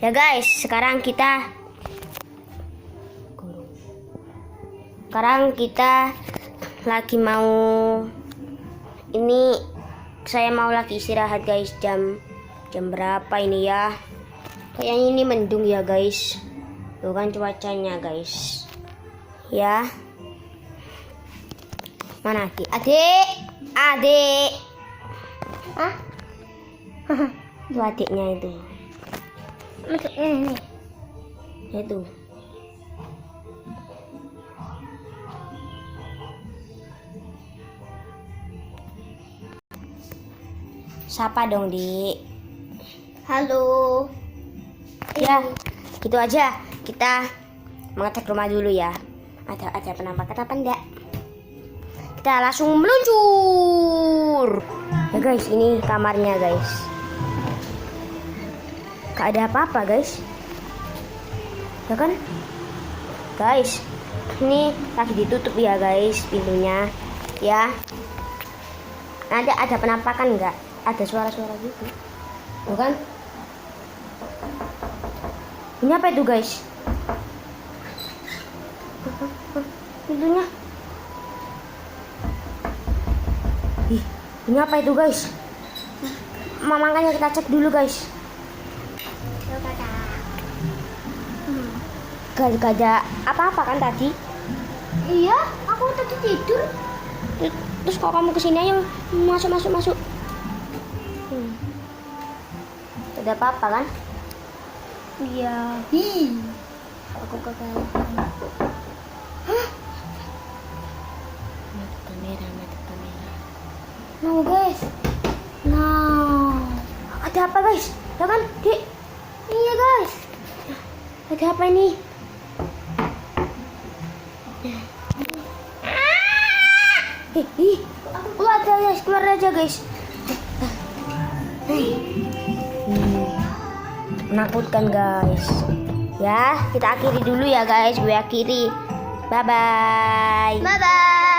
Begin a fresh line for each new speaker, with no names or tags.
Ya guys, sekarang kita lagi mau ini, saya mau lagi istirahat guys. Jam berapa ini ya? Kayaknya ini mendung ya guys. Tuh kan cuacanya guys. Ya. Mana adik? Adik. Ah? Itu adiknya itu. Ini. Itu. Sapa dong, Dik.
Halo.
Ya, gitu aja. Kita mengecek rumah dulu ya. Ada penampakan apa enggak? Kita langsung meluncur. Ya guys, ini kamarnya guys. Gak ada apa-apa guys. Ya kan? Guys, ini lagi ditutup ya guys pintunya. Ya. Ada penampakan enggak? Ada suara-suara gitu. Bukan? Ini apa itu guys? Pintunya. Ih, ini apa itu guys? Makanya kita cek dulu guys. Gak ada apa-apa kan tadi?
Iya, aku tadi tidur.
Terus kok kamu kesini aja masuk. Tidak apa-apa kan?
Iya.
Aku kagak. Mati kamera.
No guys. No.
Ada apa guys? Ya kan, Dik?
Iya guys.
Ada apa ini? Keluar aja guys, keluar aja guys. Menakutkan guys. Ya, kita akhiri dulu ya guys. Gue akhiri. Bye bye.
Bye bye.